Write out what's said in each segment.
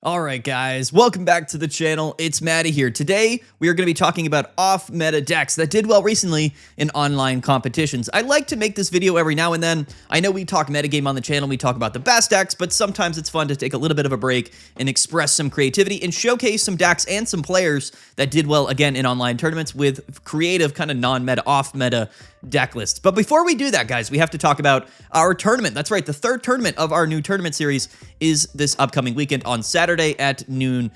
Alright guys, welcome back to the channel. It's Maddie here. Today, we are going to be talking about off-meta decks that did well recently in online competitions. I like to make this video every now and then. I know we talk metagame on the channel, we talk about the best decks, but sometimes it's fun to take a little bit of a break and express some creativity and showcase some decks and some players that did well again in online tournaments with creative kind of non-meta, off-meta deck lists. But before we do that, guys, we have to talk about our tournament. That's right, the third tournament of our new tournament series is this upcoming weekend on Saturday at noon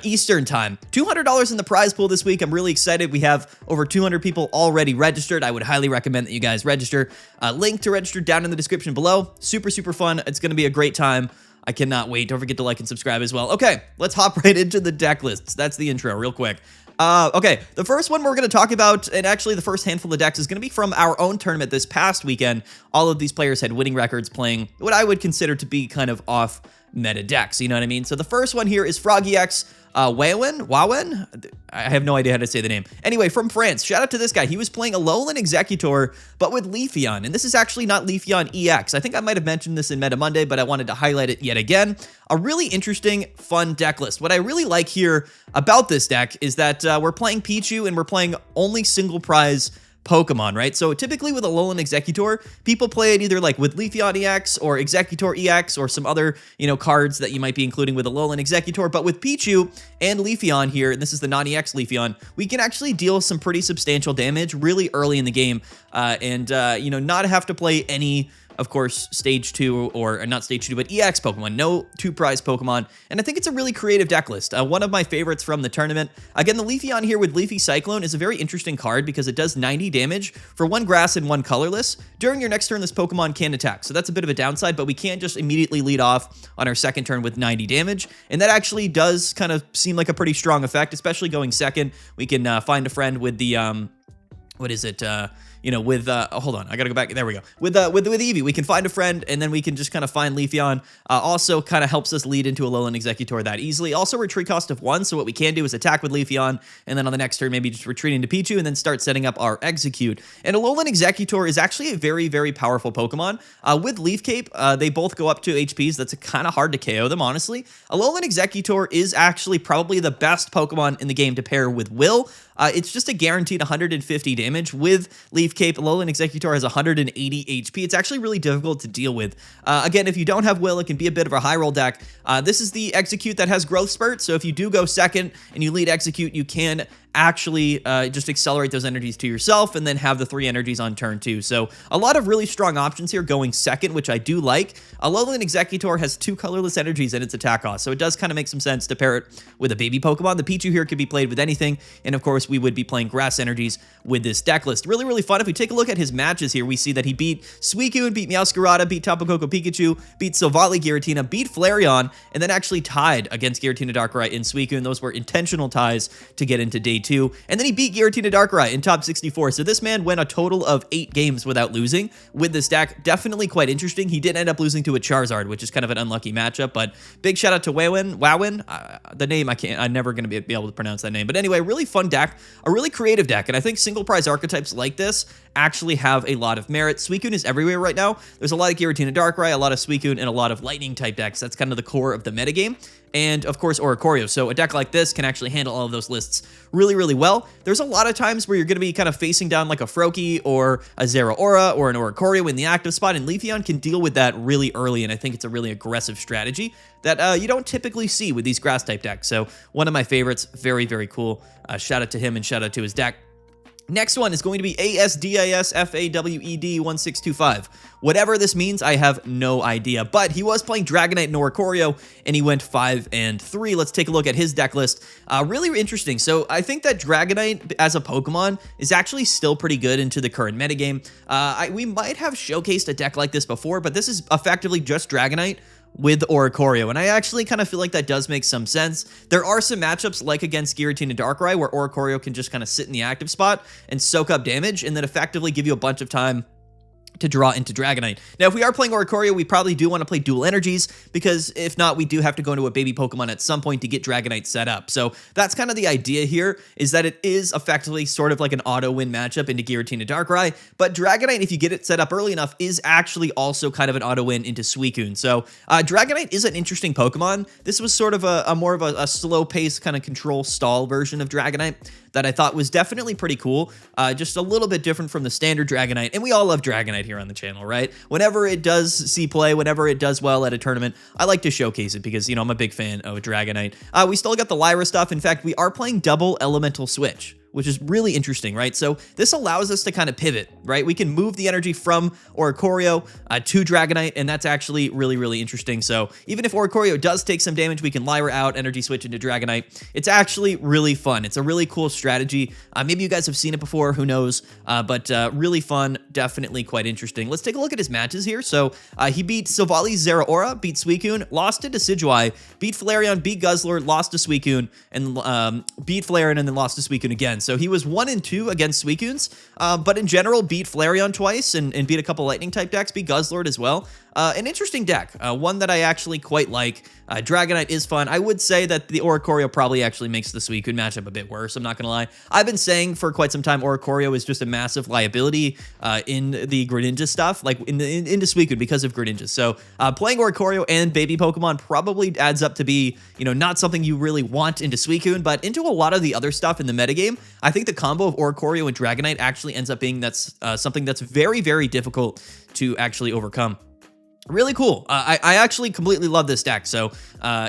Eastern time. $200 in the prize pool this week. I'm really excited. We have over 200 people already registered. I would highly recommend that you guys register. Link to register down in the description below. Super fun. It's going to be a great time. I cannot wait. Don't forget to like and subscribe as well. Okay, let's hop right into the deck lists. That's the intro real quick. Okay, the first one we're going to talk about, and actually the first handful of decks, is going to be from our own tournament this past weekend. All of these players had winning records playing what I would consider to be kind of off-meta decks, you know what I mean? So the first one here is Frog EX, Wawen? I have no idea how to say the name. Anyway, from France, shout out to this guy. He was playing Alolan Exeggutor, but with Leafeon, and this is actually not Leafeon EX. I think I might have mentioned this in Meta Monday, but I wanted to highlight it yet again. A really interesting, fun deck list. What I really like here about this deck is that we're playing Pichu, and we're playing only single prize Pokemon, right? So typically with Alolan Exeggutor, people play it either like with Leafeon EX or Exeggutor EX or some other, cards that you might be including with Alolan Exeggutor. But with Pichu and Leafeon here, and this is the non-EX Leafeon, we can actually deal some pretty substantial damage really early in the game and not have to play any, of course, stage 2 or not stage 2, but EX Pokemon, no 2-prize Pokemon, and I think it's a really creative deck list. One of my favorites from the tournament. Again, the Leafeon here with Leafy Cyclone is a very interesting card because it does 90 damage for 1 grass and 1 colorless. During your next turn, this Pokemon can attack, so that's a bit of a downside, but we can't just immediately lead off on our second turn with 90 damage, and that actually does kind of seem like a pretty strong effect, especially going second. We can find a friend with the, hold on, I gotta go back. There we go. With Eevee, we can find a friend, and then we can just kind of find Leafeon. Also kind of helps us lead into Alolan Exeggutor that easily. Also retreat cost of 1, so what we can do is attack with Leafeon, and then on the next turn, maybe just retreating to Pichu, and then start setting up our Execute. And Alolan Exeggutor is actually a very, very powerful Pokemon. With Leaf Cape, they both go up to HPs. That's kind of hard to KO them, honestly. Alolan Exeggutor is actually probably the best Pokemon in the game to pair with Will. It's just a guaranteed 150 damage. With Leaf Cape, Alolan Exeggutor has 180 HP. It's actually really difficult to deal with. Again, if you don't have Will, it can be a bit of a high roll deck. This is the Execute that has Growth Spurt, so if you do go second and you lead Execute, you can actually just accelerate those energies to yourself and then have the 3 energies on turn 2. So a lot of really strong options here going second, which I do like. Alolan Exeggutor has 2 colorless energies in its attack cost, so it does kind of make some sense to pair it with a baby Pokemon. The Pichu here could be played with anything, and of course we would be playing grass energies with this deck list. Really, really fun. If we take a look at his matches here, we see that he beat Suicune, beat Meowscarada, beat Tapu Koko Pikachu, beat Silvally Giratina, beat Flareon, and then actually tied against Giratina Darkrai and Suicune. Those were intentional ties to get into day 2. And then he beat Giratina Darkrai in top 64. So this man went a total of 8 games without losing with this deck. Definitely quite interesting. He did end up losing to a Charizard, which is kind of an unlucky matchup, but big shout out to Wawen. The name I'm never going to be able to pronounce that name. But anyway, really fun deck, a really creative deck. And I think single prize archetypes like this actually have a lot of merit. Suicune is everywhere right now. There's a lot of Giratina Darkrai, a lot of Suicune, and a lot of lightning type decks. That's kind of the core of the metagame. And of course, Oricorio. So a deck like this can actually handle all of those lists really, really well. There's a lot of times where you're going to be kind of facing down like a Froakie or a Zeraora or an Oricorio in the active spot, and Leafeon can deal with that really early, and I think it's a really aggressive strategy that you don't typically see with these grass type decks. So one of my favorites, very, very cool. Shout out to him and shout out to his deck. Next one is going to be ASDISFAWED1625. Whatever this means, I have no idea. But he was playing Dragonite and Oricorio, and he went 5 and 3. Let's take a look at his deck list. Really interesting. So I think that Dragonite as a Pokemon is actually still pretty good into the current metagame. We might have showcased a deck like this before, but this is effectively just Dragonite with Oricorio, and I actually kind of feel like that does make some sense. There are some matchups like against Giratina Darkrai where Oricorio can just kind of sit in the active spot and soak up damage and then effectively give you a bunch of time to draw into Dragonite. Now, if we are playing Oricorio, we probably do want to play dual energies, because if not, we do have to go into a baby Pokemon at some point to get Dragonite set up. So that's kind of the idea here, is that it is effectively sort of like an auto-win matchup into Giratina Darkrai, but Dragonite, if you get it set up early enough, is actually also kind of an auto-win into Suicune. So Dragonite is an interesting Pokemon. This was sort of a more of a slow-paced kind of control stall version of Dragonite that I thought was definitely pretty cool, just a little bit different from the standard Dragonite, and we all love Dragonite here on the channel, right? Whenever it does see play, whenever it does well at a tournament, I like to showcase it because, you know, I'm a big fan of Dragonite. We still got the Lyra stuff. In fact, we are playing double elemental switch, which is really interesting, right? So this allows us to kind of pivot, right? We can move the energy from Oricorio to Dragonite, and that's actually really, really interesting. So even if Oricorio does take some damage, we can Lyra out, energy switch into Dragonite. It's actually really fun. It's a really cool strategy. Maybe you guys have seen it before, who knows? But really fun, definitely quite interesting. Let's take a look at his matches here. So he beat Silvali's Zeraora, beat Suicune, lost to Decidueye, beat Flareon, beat Guzzlord, lost to Suicune, and beat Flareon, and then lost to Suicune again. So he was 1-2 against Suicunes, but in general beat Flareon twice and beat a couple lightning type decks, beat Guzzlord as well. An interesting deck, one that I actually quite like. Dragonite is fun. I would say that the Oricorio probably actually makes the Suicune matchup a bit worse, I'm not gonna lie. I've been saying for quite some time Oricorio is just a massive liability in the Greninja stuff, like into Suicune because of Greninja. So playing Oricorio and baby Pokemon probably adds up to be, you know, not something you really want into Suicune, but into a lot of the other stuff in the metagame. I think the combo of Oricorio and Dragonite actually ends up being something that's very, very difficult to actually overcome. Really cool. I actually completely love this deck. So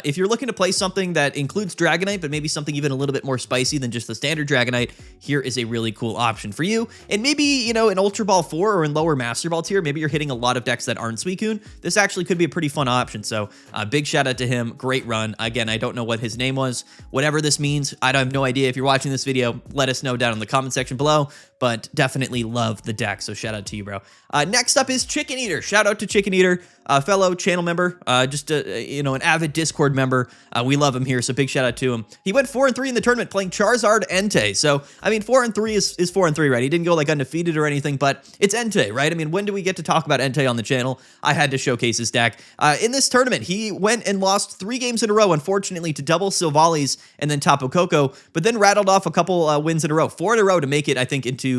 if you're looking to play something that includes Dragonite, but maybe something even a little bit more spicy than just the standard Dragonite, here is a really cool option for you. And maybe, you know, in Ultra Ball 4 or in lower Master Ball tier, maybe you're hitting a lot of decks that aren't Suicune. This actually could be a pretty fun option. So big shout out to him. Great run. Again, I don't know what his name was. Whatever this means, I have no idea. If you're watching this video, let us know down in the comment section below. But definitely love the deck, so shout out to you, bro. Next up is Chicken Eater. Shout out to Chicken Eater, fellow channel member, just you know, an avid Discord member. We love him here, so big shout out to him. He went 4-3 in the tournament playing Charizard Entei. So I mean, 4-3 is 4-3, right? He didn't go like undefeated or anything, but it's Entei, right? I mean, when do we get to talk about Entei on the channel? I had to showcase his deck. In this tournament, he went and lost 3 games in a row, unfortunately, to double Silvali's and then Tapu Koko, but then rattled off a couple wins in a row, 4 in a row to make it, I think, into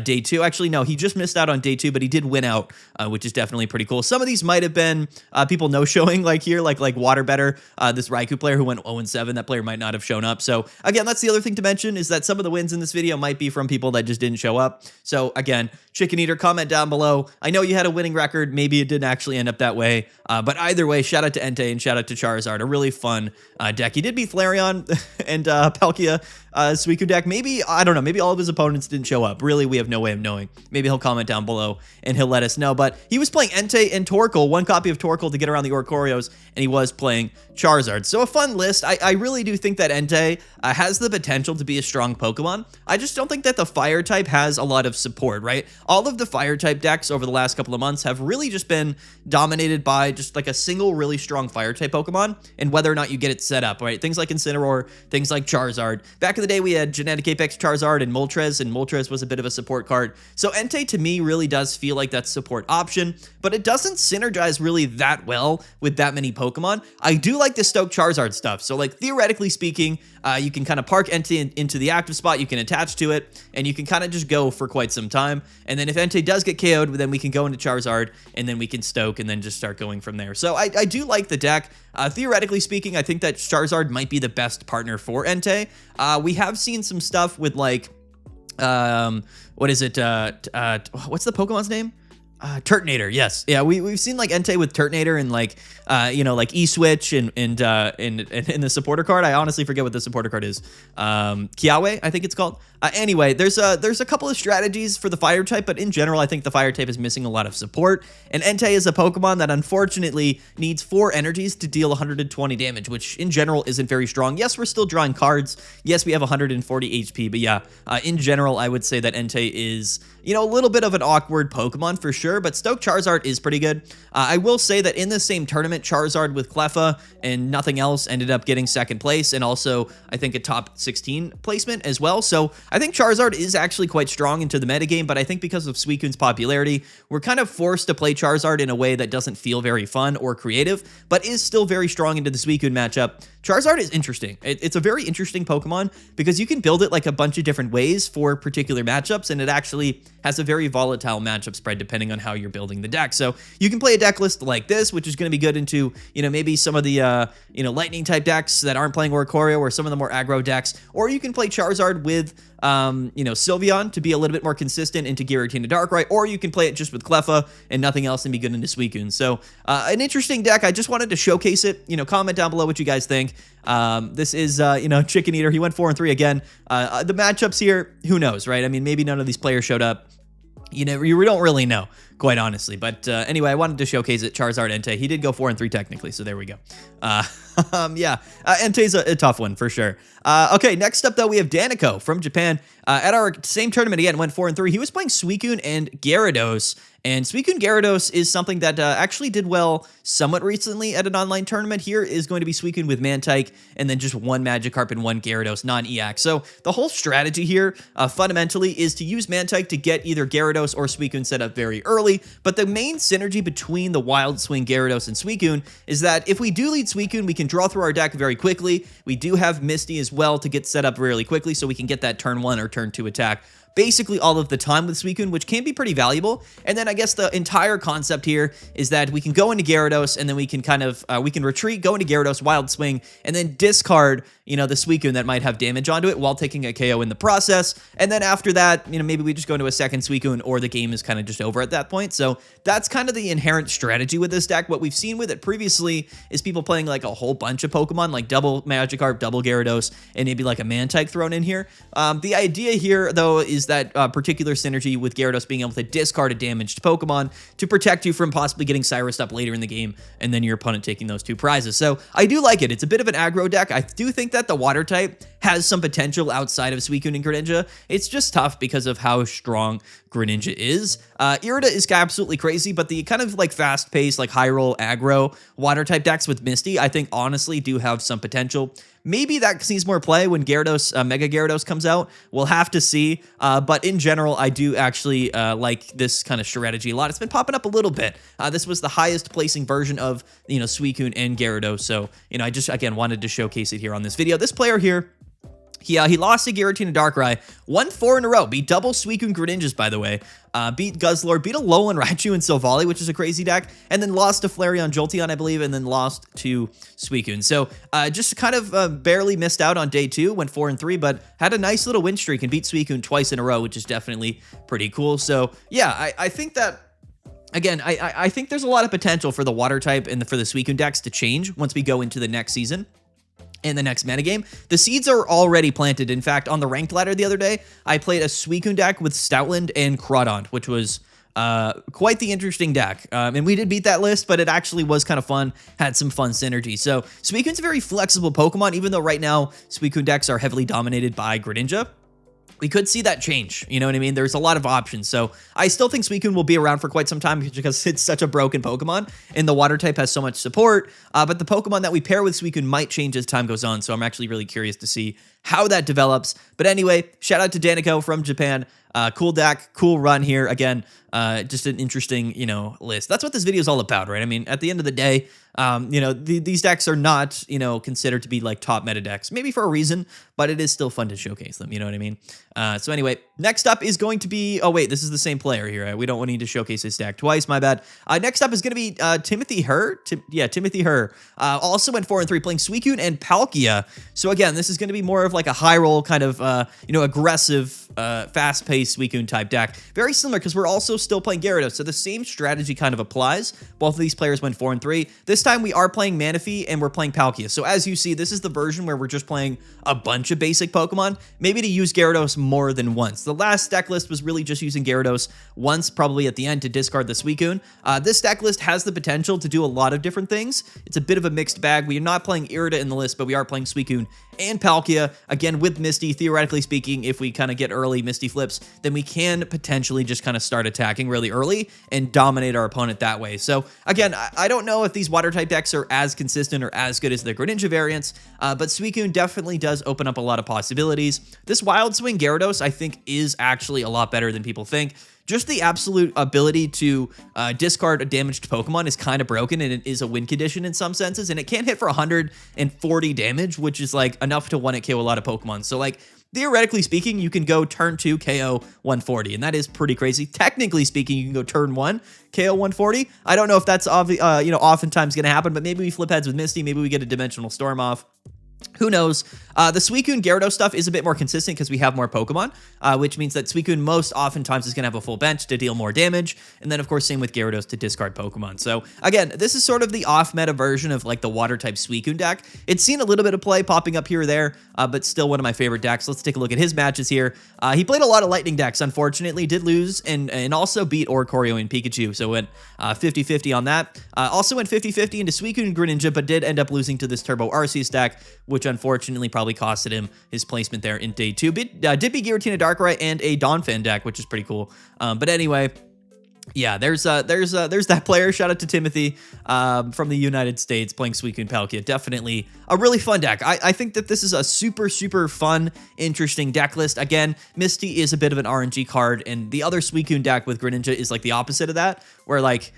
day 2. Actually, no, he just missed out on day 2, but he did win out, which is definitely pretty cool. Some of these might have been people no-showing, like here, like Waterbetter, this Raikou player who went 0-7. That player might not have shown up. So again, that's the other thing to mention, is that some of the wins in this video might be from people that just didn't show up. So again, Chicken Eater, comment down below. I know you had a winning record. Maybe it didn't actually end up that way. But either way, shout out to Entei and shout out to Charizard. A really fun deck. He did beat Flareon and Palkia Suicune deck. Maybe, I don't know, maybe all of his opponents didn't show up. Really, we have no way of knowing. Maybe he'll comment down below and he'll let us know. But he was playing Entei and Torkoal, 1 copy of Torkoal to get around the Oricorios, and he was playing Charizard. So a fun list. I really do think that Entei has the potential to be a strong Pokemon. I just don't think that the Fire type has a lot of support, right? All of the Fire type decks over the last couple of months have really just been dominated by just like a single really strong Fire type Pokemon and whether or not you get it set up, right? Things like Incineroar, things like Charizard. Back in the day, we had Genetic Apex Charizard and Moltres was a bit of a support card. So Entei to me really does feel like that support option, but it doesn't synergize really that well with that many Pokemon. I do like the Stoke Charizard stuff. So like theoretically speaking, you can kind of park Entei into the active spot, you can attach to it, and you can kind of just go for quite some time. And then if Entei does get KO'd, then we can go into Charizard, and then we can Stoke, and then just start going from there. So I do like the deck. Theoretically speaking, I think that Charizard might be the best partner for Entei. We have seen some stuff with like, what is it? What's the Pokemon's name? Turtonator, yes. Yeah, we've seen like Entei with Turtonator and like you know, like E-Switch and in the supporter card. I honestly forget what the supporter card is. Kiawe, I think it's called. Anyway, there's a couple of strategies for the Fire type, but in general, I think the Fire type is missing a lot of support. And Entei is a Pokemon that unfortunately needs 4 energies to deal 120 damage, which in general isn't very strong. Yes, we're still drawing cards. Yes, we have 140 HP, but yeah, in general, I would say that Entei is, you know, a little bit of an awkward Pokemon for sure. sure, but Stoke Charizard is pretty good. I will say that in the same tournament, Charizard with Cleffa and nothing else ended up getting second place, and also I think a top 16 placement as well. So I think Charizard is actually quite strong into the metagame, but I think because of Suicune's popularity, we're kind of forced to play Charizard in a way that doesn't feel very fun or creative, but is still very strong into the Suicune matchup. Charizard is interesting. It's a very interesting Pokemon because you can build it like a bunch of different ways for particular matchups, and it actually has a very volatile matchup spread depending on how you're building the deck. So you can play a deck list like this, which is going to be good into, maybe some of the, lightning type decks that aren't playing Oricorio or some of the more aggro decks, or you can play Charizard with, Sylveon to be a little bit more consistent into Giratina Darkrai, or you can play it just with Cleffa and nothing else and be good into Suicune. So an interesting deck. I just wanted to showcase it. Comment down below what you guys think. This is, Chicken Eater. He went 4-3 again. The matchups here, who knows, right? I mean, maybe none of these players showed up. You don't really know, quite honestly. But anyway, I wanted to showcase it. Charizard, Entei. He did go 4-3 technically, so there we go. Entei's a tough one for sure. Okay, next up though, we have Danico from Japan. At our same tournament again, went 4-3. He was playing Suicune and Gyarados. And Suicune Gyarados is something that actually did well somewhat recently at an online tournament. Here is going to be Suicune with Mantike, and then just one Magikarp and one Gyarados, non-EX. So the whole strategy here, fundamentally, is to use Mantike to get either Gyarados or Suicune set up very early. But the main synergy between the Wild Swing Gyarados and Suicune is that if we do lead Suicune, we can draw through our deck very quickly. We do have Misty as well to get set up really quickly, so we can get that turn 1 or turn 2 attack basically all of the time with Suicune, which can be pretty valuable. And then I guess the entire concept here is that we can go into Gyarados, and then we can kind of, we can retreat, go into Gyarados, Wild Swing, and then discard, the Suicune that might have damage onto it while taking a KO in the process. And then after that, maybe we just go into a second Suicune, or the game is kind of just over at that point. So that's kind of the inherent strategy with this deck. What we've seen with it previously is people playing like a whole bunch of Pokemon, like double Magikarp, double Gyarados, and maybe like a Mantike thrown in here. The idea here, though, is that particular synergy with Gyarados being able to discard a damaged Pokemon to protect you from possibly getting Cyrused up later in the game, and then your opponent taking those 2 prizes. So I do like it. It's a bit of an aggro deck. I do think that the water type has some potential outside of Suicune and Greninja. It's just tough because of how strong Greninja is. Irida is absolutely crazy, but the kind of like fast-paced, like high-roll aggro water type decks with Misty, I think honestly do have some potential. Maybe that sees more play when Gyarados, Mega Gyarados comes out. We'll have to see. But in general, I do actually like this kind of strategy a lot. It's been popping up a little bit. This was the highest placing version of, Suicune and Gyarados. So, I just, again, wanted to showcase it here on this video. This player here, he lost to Giratina Darkrai, won 4 in a row, beat double Suicune Greninjas, by the way, beat Guzzlord, beat Alolan, Raichu, and Silvally, which is a crazy deck, and then lost to Flareon, Jolteon, I believe, and then lost to Suicune. So just kind of barely missed out on day 2, went 4-3, but had a nice little win streak and beat Suicune twice in a row, which is definitely pretty cool. So yeah, I think that, again, I think there's a lot of potential for the water type and for the Suicune decks to change once we go into the next season. In the next metagame. The seeds are already planted. In fact, on the ranked ladder the other day, I played a Suicune deck with Stoutland and Crawdont, which was quite the interesting deck. And we did beat that list, but it actually was kind of fun, had some fun synergy. So Suicune's a very flexible Pokemon, even though right now Suicune decks are heavily dominated by Greninja. We could see that change, you know what I mean? There's a lot of options. So I still think Suicune will be around for quite some time because it's such a broken Pokemon and the water type has so much support. But the Pokemon that we pair with Suicune might change as time goes on. So I'm actually really curious to see how that develops. But anyway, shout out to Danico from Japan. Cool deck, cool run here. Again, just an interesting, list. That's what this video is all about, right? I mean, at the end of the day, these decks are not, considered to be like top meta decks, maybe for a reason, but it is still fun to showcase them. You know what I mean? So anyway, next up is going to be, oh wait, this is the same player here. We don't need to showcase his deck twice. My bad. Next up is going to be Timothy Herr. Timothy Herr. Also went 4-3 playing Suicune and Palkia. So again, this is going to be more of like a high roll kind of, aggressive, fast-paced Suicune type deck. Very similar because we're also still playing Gyarados, so the same strategy kind of applies. Both of these players went 4-3. This time we are playing Manaphy and we're playing Palkia. So as you see, this is the version where we're just playing a bunch of basic Pokemon, maybe to use Gyarados more than once. The last deck list was really just using Gyarados once, probably at the end to discard the Suicune. This deck list has the potential to do a lot of different things. It's a bit of a mixed bag. We are not playing Irida in the list, but we are playing Suicune and Palkia, again with Misty, theoretically speaking, if we kind of get early early Misty Flips, then we can potentially just kind of start attacking really early and dominate our opponent that way. So again, I don't know if these water type decks are as consistent or as good as the Greninja variants, but Suicune definitely does open up a lot of possibilities. This Wild Swing Gyarados, I think, is actually a lot better than people think. Just the absolute ability to discard a damaged Pokemon is kind of broken, and it is a win condition in some senses, and it can't hit for 140 damage, which is like enough to one-hit KO a lot of Pokemon. So like, theoretically speaking, you can go turn 2 KO 140, and that is pretty crazy. Technically speaking, you can go turn 1 KO 140. I don't know if that's oftentimes going to happen, but maybe we flip heads with Misty. Maybe we get a Dimensional Storm off. Who knows? The Suicune Gyarados stuff is a bit more consistent because we have more Pokemon, which means that Suicune most oftentimes is going to have a full bench to deal more damage. And then, of course, same with Gyarados to discard Pokemon. So, again, this is sort of the off-meta version of, like, the Water-type Suicune deck. It's seen a little bit of play popping up here or there, but still one of my favorite decks. Let's take a look at his matches here. He played a lot of Lightning decks, unfortunately. Did lose and also beat Oricorio and Pikachu, so went 50-50 on that. Also went 50-50 into Suicune and Greninja, but did end up losing to this Turbo Arceus deck, which unfortunately probably costed him his placement there in day 2. Did beat Giratina Darkrai and a Donphan deck, which is pretty cool. But anyway, yeah, there's that player. Shout out to Timothy from the United States playing Suicune Palkia. Definitely a really fun deck. I think that this is a super fun, interesting deck list. Again, Misty is a bit of an RNG card, and the other Suicune deck with Greninja is like the opposite of that, where like,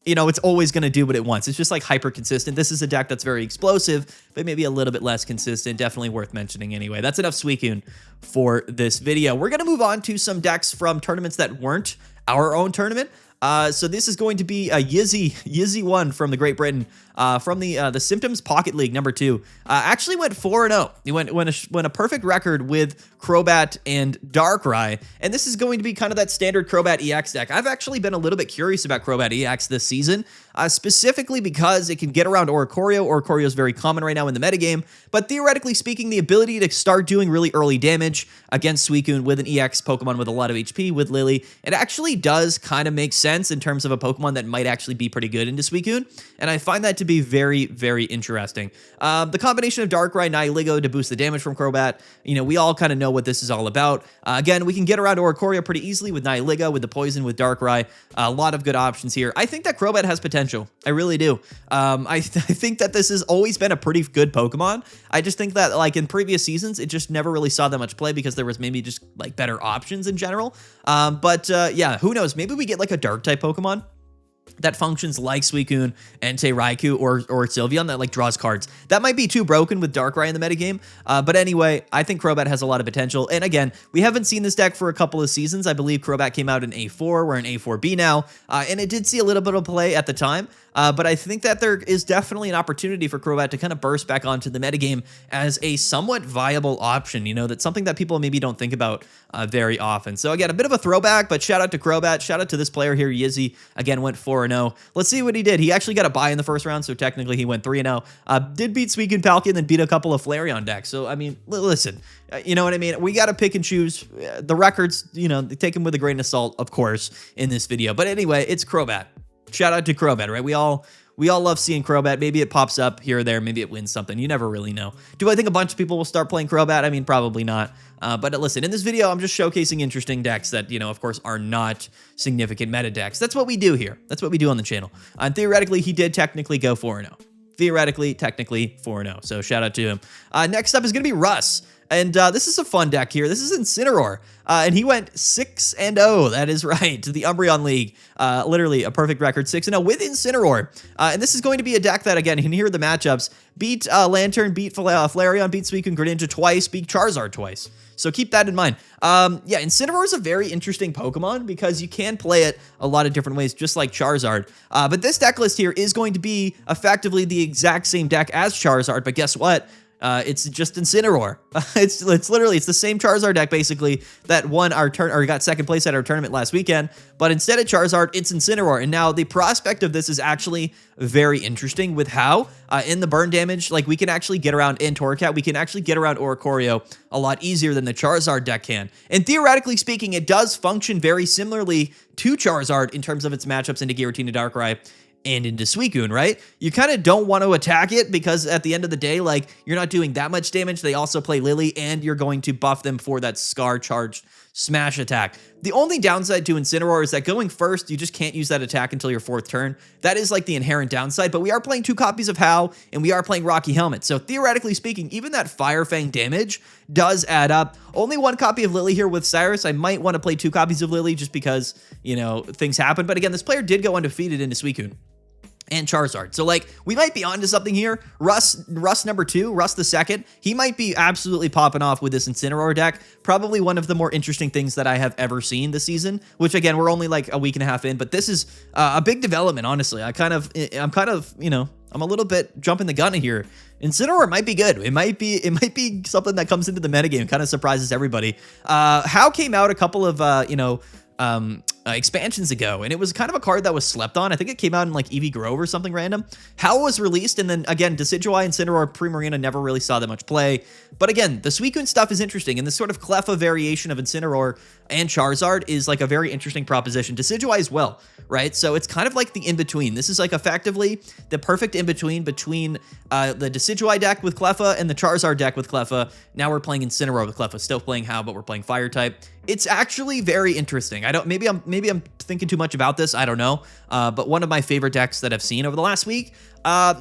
you know, it's always going to do what it wants. It's just like hyper consistent. This is a deck that's very explosive, but maybe a little bit less consistent. Definitely worth mentioning anyway. That's enough Suicune for this video. We're going to move on to some decks from tournaments that weren't our own tournament. So this is going to be a Yizzy 1 from the Great Britain, from the Symptoms Pocket League number 2. Actually went 4-0. He went a perfect record with Crobat and Darkrai, and this is going to be kind of that standard Crobat EX deck. I've actually been a little bit curious about Crobat EX this season, specifically because it can get around Oricorio. Oricorio is very common right now in the metagame, but theoretically speaking, the ability to start doing really early damage against Suicune with an EX Pokemon with a lot of HP with Lily, it actually does kind of make sense in terms of a Pokemon that might actually be pretty good into Suicune, and I find that to be very interesting. The combination of Darkrai, Nihilego to boost the damage from Crobat, you know, we all kind of know what this is all about. Again, we can get around Oricorio pretty easily with Nihilego, with the poison, with Darkrai. A lot of good options here. I think that Crobat has potential. I really do. I think that this has always been a pretty good Pokemon. I just think that, like, in previous seasons, it just never really saw that much play because there was maybe just, like, better options in general. Yeah, who knows? Maybe we get, like, a Dark-type Pokemon that functions like Suicune, Entei, Raikou, or Sylveon that like draws cards. That might be too broken with Darkrai in the metagame, but anyway, I think Crobat has a lot of potential. And again, we haven't seen this deck for a couple of seasons. I believe Crobat came out in A4. We're in A4B now, and it did see a little bit of play at the time. But I think that there is definitely an opportunity for Crobat to kind of burst back onto the metagame as a somewhat viable option. You know, that's something that people maybe don't think about very often. So again, a bit of a throwback, but shout out to Crobat. Shout out to this player here, Yizzy. Again, went 4-0. Let's see what he did. He actually got a bye in the first round, so technically he went 3-0. Did beat Suicune Palkia and then beat a couple of Flareon decks. So, I mean, listen, you know what I mean? We got to pick and choose the records, you know, take them with a grain of salt, of course, in this video. But anyway, it's Crobat. Shout out to Crobat, right? We all love seeing Crobat. Maybe it pops up here or there. Maybe it wins something. You never really know. Do I think a bunch of people will start playing Crobat? I mean, probably not. But listen, in this video, I'm just showcasing interesting decks that, you know, of course, are not significant meta decks. That's what we do here. That's what we do on the channel. And theoretically, he did technically go 4-0. Theoretically, technically 4-0. So shout out to him. Next up is going to be Russ. And this is a fun deck here. This is Incineroar. And he went 6-0. That is right. To the Umbreon League. Literally a perfect record. 6-0 with Incineroar. And this is going to be a deck that, again, you can hear the matchups. Beat Lantern, beat Flareon, beat Suicune, Greninja twice, beat Charizard twice. So keep that in mind. Yeah, Incineroar is a very interesting Pokemon because you can play it a lot of different ways, just like Charizard. But this deck list here is going to be effectively the exact same deck as Charizard. But guess what? It's just Incineroar. It's literally the same Charizard deck basically that won our turn or got second place at our tournament last weekend. But instead of Charizard, it's Incineroar. And now the prospect of this is actually very interesting with how in the burn damage, like we can actually get around in Torracat, we can actually get around Oricorio a lot easier than the Charizard deck can. And theoretically speaking, it does function very similarly to Charizard in terms of its matchups into Giratina Darkrai and into Suicune, right? You kind of don't want to attack it because at the end of the day, like, you're not doing that much damage. They also play Lily, and you're going to buff them for that Scar charged smash attack. The only downside to Incineroar is that going first, you just can't use that attack until your 4th turn. That is like the inherent downside, but we are playing 2 copies of How, and we are playing Rocky Helmet. So theoretically speaking, even that Fire Fang damage does add up. Only 1 copy of Lily here with Cyrus. I might want to play 2 copies of Lily just because, you know, things happen. But again, this player did go undefeated into Suicune and Charizard. So like we might be onto something here. Russ number 2, Russ the second, he might be absolutely popping off with this Incineroar deck. Probably one of the more interesting things that I have ever seen this season, which again, we're only like a week and a half in, but this is a big development, honestly. I'm kind of, you know, I'm a little bit jumping the gun here. Incineroar might be good. It might be something that comes into the metagame, kind of surprises everybody. How came out a couple of, you know, expansions ago, and it was kind of a card that was slept on. I think it came out in like EV Grove or something random. How was released, and then again, Decidueye and Incineroar Primarina never really saw that much play. But again, the Suicune stuff is interesting, and this sort of Cleffa variation of Incineroar and Charizard is like a very interesting proposition. Decidueye as well, right? So it's kind of like the in-between. This is like effectively the perfect in-between between the Decidueye deck with Cleffa and the Charizard deck with Cleffa. Now we're playing Incineroar with Cleffa, still playing How, but we're playing Fire type. It's actually very interesting. Maybe I'm thinking too much about this. I don't know. But one of my favorite decks that I've seen over the last week.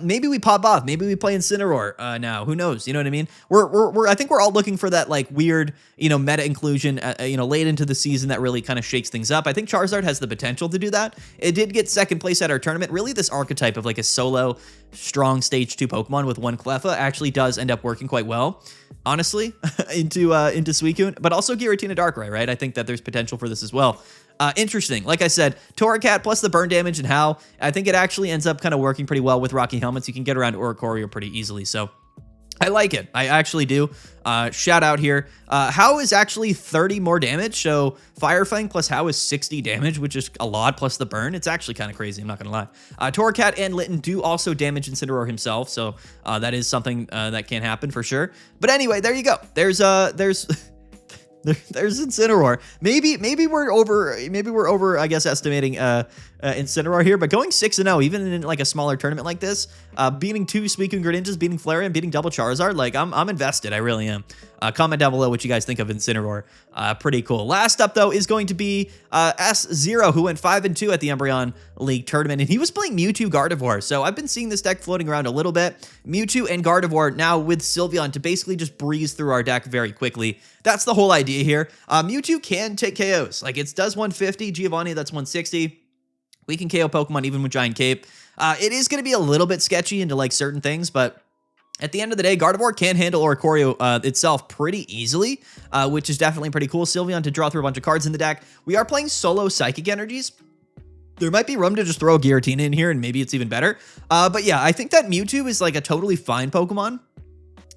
Maybe we pop off. Maybe we play Incineroar now. Who knows? You know what I mean? I think we're all looking for that like weird, you know, meta inclusion, you know, late into the season that really kind of shakes things up. I think Charizard has the potential to do that. It did get 2nd place at our tournament. Really, this archetype of like a solo strong stage 2 Pokemon with 1 Cleffa actually does end up working quite well, honestly, into Suicune, but also Giratina Darkrai, right? I think that there's potential for this as well. Interesting. Like I said, Torracat plus the burn damage and How, I think it actually ends up kind of working pretty well with Rocky Helmets. You can get around Oricorio pretty easily. So I like it. I actually do. Shout out here. How is actually 30 more damage. So Fire Fang plus How is 60 damage, which is a lot, plus the burn. It's actually kind of crazy. I'm not going to lie. Torracat and Litten do also damage Incineroar himself. So that is something that can happen for sure. But anyway, there you go. There's Incineroar. Maybe we're over, I guess, estimating Incineroar here, but going 6-0, even in like a smaller tournament like this, beating 2 Suicune Greninjas, beating Flareon, beating double Charizard, like I'm invested. I really am. Comment down below what you guys think of Incineroar. Pretty cool. Last up though is going to be S0, who went 5-2 at the Umbreon League tournament, and he was playing Mewtwo Gardevoir. So I've been seeing this deck floating around a little bit. Mewtwo and Gardevoir now with Sylveon to basically just breeze through our deck very quickly. That's the whole idea here. Mewtwo can take KOs. Like it does 150. Giovanni, that's 160. We can KO Pokemon even with Giant Cape. It is going to be a little bit sketchy into like certain things, but at the end of the day, Gardevoir can handle Oricorio itself pretty easily, which is definitely pretty cool. Sylveon to draw through a bunch of cards in the deck. We are playing solo Psychic Energies. There might be room to just throw a Giratina in here, and maybe it's even better. But yeah, I think that Mewtwo is like a totally fine Pokemon.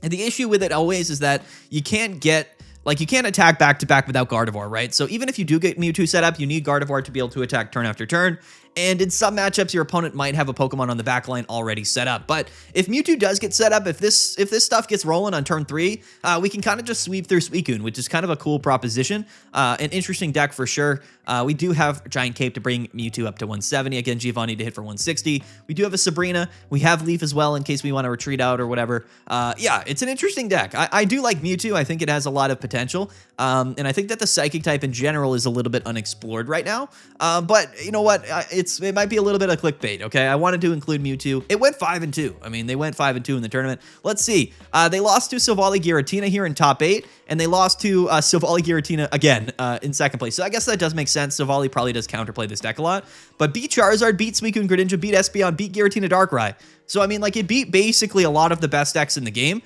And the issue with it always is that you can't attack back-to-back without Gardevoir, right? So even if you do get Mewtwo set up, you need Gardevoir to be able to attack turn after turn. And in some matchups, your opponent might have a Pokemon on the back line already set up. But if Mewtwo does get set up, if this stuff gets rolling on turn 3, we can kind of just sweep through Suicune, which is kind of a cool proposition. An interesting deck for sure. We do have Giant Cape to bring Mewtwo up to 170. Again, Giovanni to hit for 160. We do have a Sabrina. We have Leaf as well in case we want to retreat out or whatever. Yeah, it's an interesting deck. I do like Mewtwo. I think it has a lot of potential. And I think that the Psychic type in general is a little bit unexplored right now. But you know what? It might be a little bit of clickbait, okay? I wanted to include Mewtwo. It went 5-2. I mean, they went 5-2 in the tournament. Let's see. They lost to Silvally Giratina here in top 8, and they lost to Silvally Giratina again in 2nd place. So I guess that does make sense. Silvally probably does counterplay this deck a lot. But beat Charizard, beat Suicune Greninja, beat Espeon, beat Giratina Darkrai. So, I mean, like, it beat basically a lot of the best decks in the game.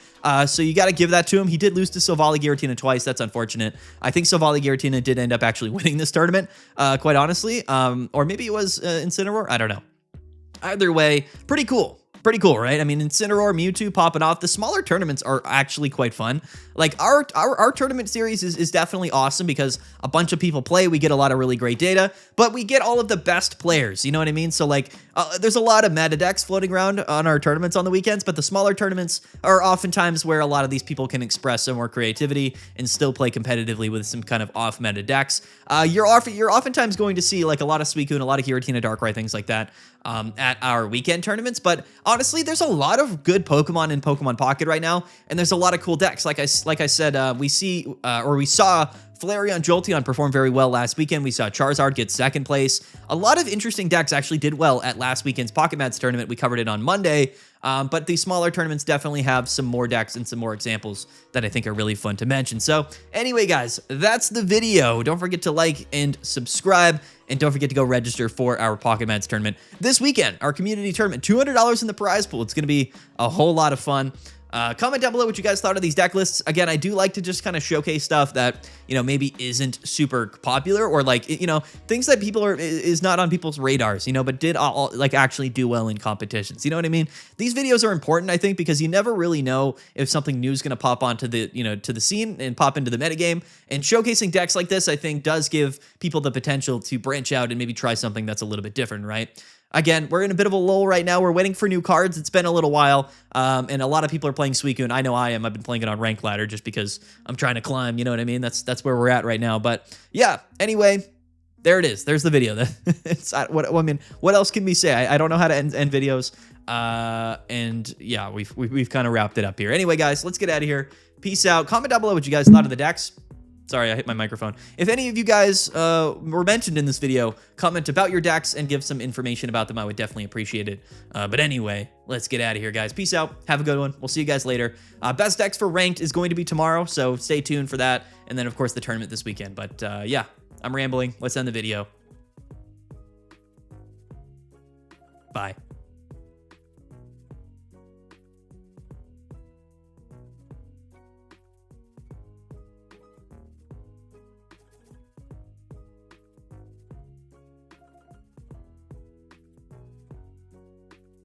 So you got to give that to him. He did lose to Silvally Giratina twice. That's unfortunate. I think Silvally Giratina did end up actually winning this tournament, quite honestly. Or maybe it was Incineroar. I don't know. Either way, pretty cool. Pretty cool, right? I mean, Incineroar, Mewtwo popping off. The smaller tournaments are actually quite fun. Like, our tournament series is definitely awesome because a bunch of people play. We get a lot of really great data, but we get all of the best players. You know what I mean? So, like, there's a lot of meta decks floating around on our tournaments on the weekends, but the smaller tournaments are oftentimes where a lot of these people can express some more creativity and still play competitively with some kind of off-meta decks. You're oftentimes going to see, like, a lot of Suicune, a lot of Giratina Darkrai, things like that at our weekend tournaments, but honestly, there's a lot of good Pokemon in Pokemon Pocket right now, and there's a lot of cool decks. Like I said, we saw Flareon, Jolteon perform very well last weekend. We saw Charizard get second place. A lot of interesting decks actually did well at last weekend's Pocket Mats tournament. We covered it on Monday, but the smaller tournaments definitely have some more decks and some more examples that I think are really fun to mention. So anyway, guys, that's the video. Don't forget to like and subscribe, and don't forget to go register for our Pocket Mats tournament this weekend, our community tournament. $200 in the prize pool. It's going to be a whole lot of fun. Comment down below what you guys thought of these deck lists. Again, I do like to just kind of showcase stuff that, you know, maybe isn't super popular, or like, you know, things that is not on people's radars, you know, but did like actually do well in competitions. You know what I mean? These videos are important, I think, because you never really know if something new is going to pop onto the, you know, to the scene and pop into the metagame. And showcasing decks like this, I think, does give people the potential to branch out and maybe try something that's a little bit different, right? Again, we're in a bit of a lull right now. We're waiting for new cards. It's been a little while, and a lot of people are playing Suicune. I know I am. I've been playing it on Rank Ladder just because I'm trying to climb. You know what I mean? That's where we're at right now. But yeah, anyway, there it is. There's the video. I mean, what else can we say? I don't know how to end videos. And yeah, we've kind of wrapped it up here. Anyway, guys, let's get out of here. Peace out. Comment down below what you guys thought of the decks. Sorry, I hit my microphone. If any of you guys were mentioned in this video, comment about your decks and give some information about them. I would definitely appreciate it. But anyway, let's get out of here, guys. Peace out. Have a good one. We'll see you guys later. Best decks for ranked is going to be tomorrow, so stay tuned for that. And then, of course, the tournament this weekend. But yeah, I'm rambling. Let's end the video. Bye.